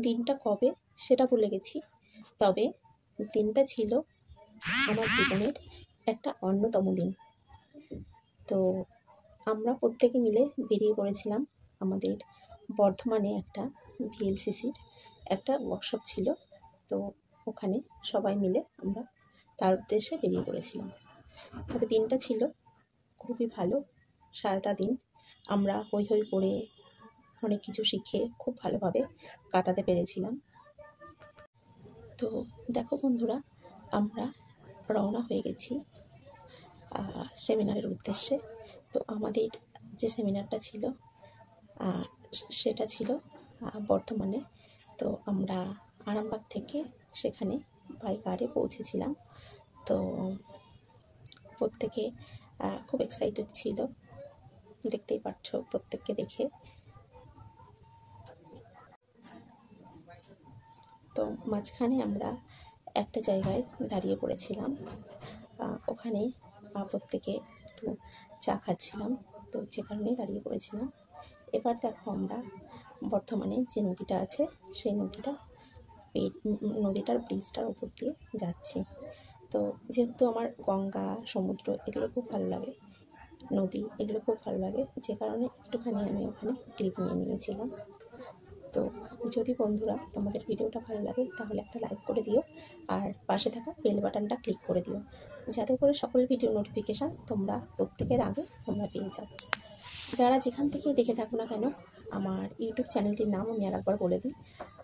দিনটা কবে সেটা ভুলে গেছি, তবে দিনটা ছিল আমার জীবনের একটা অন্যতম দিন। তো আমরা প্রত্যেকে মিলে বেরিয়ে পড়েছিলাম। আমাদের বর্ধমানে একটা ভিএলসিসির একটা ওয়ার্কশপ ছিল, তো ওখানে সবাই মিলে আমরা তার উদ্দেশ্যে বেরিয়ে পড়েছিলাম। তবে দিনটা ছিল খুবই ভালো। সারাটা দিন আমরা হই হই করে অনেক কিছু শিখে খুব ভালোভাবে কাটাতে পেরেছিলাম। তো দেখো বন্ধুরা, আমরা রওনা হয়ে গেছি সেমিনারের উদ্দেশ্যে। তো আমাদের যে সেমিনারটা ছিল সেটা ছিল বর্ধমানে। তো আমরা আরামবাগ থেকে সেখানে বাই কারে পৌঁছেছিলাম। তো প্রত্যেকে খুব এক্সাইটেড ছিল, দেখতেই পাচ্ছ প্রত্যেককে দেখে। তো মাঝখানে আমরা একটা জায়গায় দাঁড়িয়ে পড়েছিলাম, ওখানে প্রত্যেকে একটু চা খাচ্ছিলাম, তো যে কারণে দাঁড়িয়ে পড়েছিলাম। এবার দেখো আমরা বর্ধমানে যে নদীটা আছে সেই নদীটার ব্রিজটার উপর দিয়ে যাচ্ছি। তো যেহেতু আমার গঙ্গা, সমুদ্র এগুলো খুব ভালো লাগে, নদী এগুলো খুব ভালো লাগে, যে কারণে একটুখানি আমি ওখানে ক্লিপ নিয়ে নিয়েছিলাম। তো যদি বন্ধুরা তোমাদের ভিডিওটা ভালো লাগে তাহলে একটা লাইক করে দিও, আর পাশে থাকা বেল বাটনটা ক্লিক করে দিও, যাতে করে সকল ভিডিও নোটিফিকেশান তোমরা প্রত্যেকের আগে তোমরা পেয়ে যাও। যারা যেখান থেকে দেখে থাকো না কেন, আমার ইউটিউব চ্যানেলটির নাম আমি আরেকবার বলে দিই।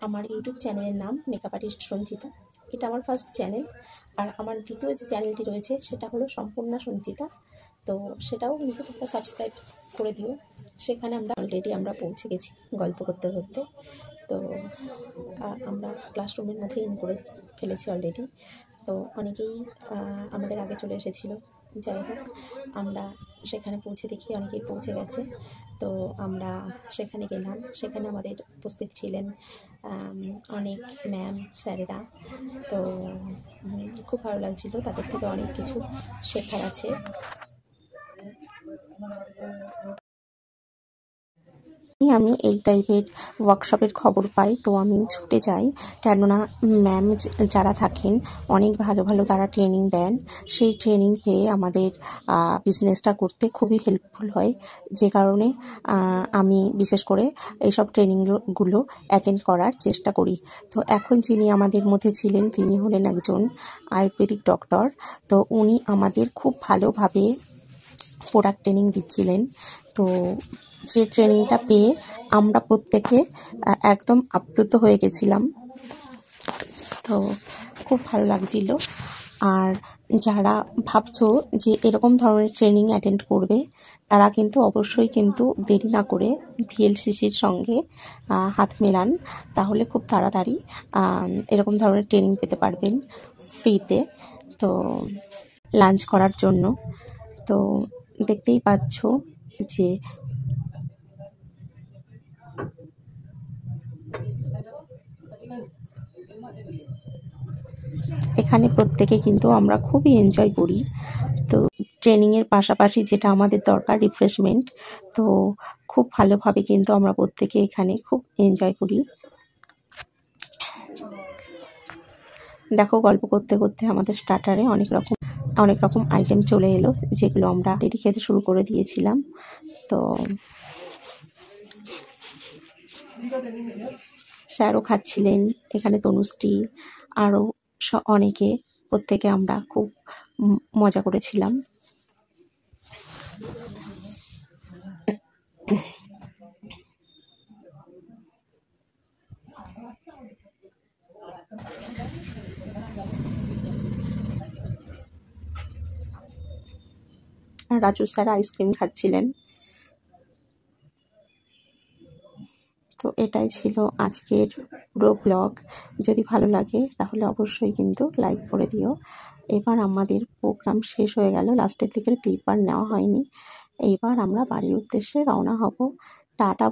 আমার ইউটিউব চ্যানেলের নাম মেকআপ আর্টিস্ট সঞ্চিতা। এটা আমার ফার্স্ট চ্যানেল। আর আমার দ্বিতীয় যে চ্যানেলটি রয়েছে সেটা হলো সম্পূর্ণা সঞ্চিতা। তো সেটাও কিন্তু তোমরা সাবস্ক্রাইব করে দিও। সেখানে অলরেডি আমরা পৌঁছে গেছি গল্প করতে করতে। তো আমরা ক্লাসরুমের মধ্যে ইন করে ফেলেছি অলরেডি। তো অনেকেই আমাদের আগে চলে এসেছিলো। যাই হোক, আমরা সেখানে পৌঁছে দেখি অনেকেই পৌঁছে গেছে। তো আমরা সেখানে গেলাম। সেখানে আমাদের উপস্থিত ছিলেন অনেক ম্যাম, স্যারেরা। তো খুব ভালো লাগছিল, তাদের থেকে অনেক কিছু শেখার আছে। আমি এই টাইপের ওয়ার্কশপের খবর পাই, তো আমি ছুটে যাই, কেননা ম্যাম যারা থাকেন অনেক ভালো ভালো তারা ট্রেনিং দেন। সেই ট্রেনিং পেয়ে আমাদের বিজনেসটা করতে খুবই হেল্পফুল হয়, যে কারণে আমি বিশেষ করে এইসব ট্রেনিংগুলো অ্যাটেন্ড করার চেষ্টা করি। তো এখন যিনি আমাদের মধ্যে ছিলেন তিনি হলেন একজন আয়ুর্বেদিক ডক্টর। তো উনি আমাদের খুব ভালোভাবে প্রোডাক্ট ট্রেনিং দিচ্ছিলেন। তো যে ট্রেনিংটা পেয়ে আমরা প্রত্যেকে একদম আপ্লুত হয়ে গেছিলাম। তো খুব ভালো লাগছিল। আর যারা ভাবছো যে এরকম ধরনের ট্রেনিং অ্যাটেন্ড করবে, তারা কিন্তু অবশ্যই কিন্তু দেরি না করে ভিএলসিসির সঙ্গে হাত মেলান, তাহলে খুব তাড়াতাড়ি এরকম ধরনের ট্রেনিং পেতে পারবেন ফ্রিতে। তো লাঞ্চ করার জন্য তো দেখতেই পাচ্ছ যে এখানে প্রত্যেকে কিন্তু আমরা খুবই এনজয় করি। তো ট্রেনিংয়ের পাশাপাশি যেটা আমাদের দরকার রিফ্রেশমেন্ট, তো খুব ভালোভাবে কিন্তু আমরা প্রত্যেকে এখানে খুব এনজয় করি। দেখো, গল্প করতে করতে আমাদের স্টার্টারে অনেক রকম আইটেম চলে এলো, যেগুলো আমরা রেডি খেতে শুরু করে দিয়েছিলাম। তো স্যারও খাচ্ছিলেন, এখানে তনুশ্রী আরও অনেকে, প্রত্যেকে আমরা খুব মজা করেছিলাম। রাজু স্যার আইসক্রিম খাচ্ছিলেন। তো এটাই ছিল আজকের পুরো ব্লগ। যদি ভালো লাগে তাহলে অবশ্যই কিন্তু লাইক করে দিও। এবার আমাদের প্রোগ্রাম শেষ হয়ে গেল, লাস্টের দিকের ক্লিপ আর নেওয়া হয়নি। এইবার আমরা বাড়ির উদ্দেশ্যে রওনা হব। টাটা।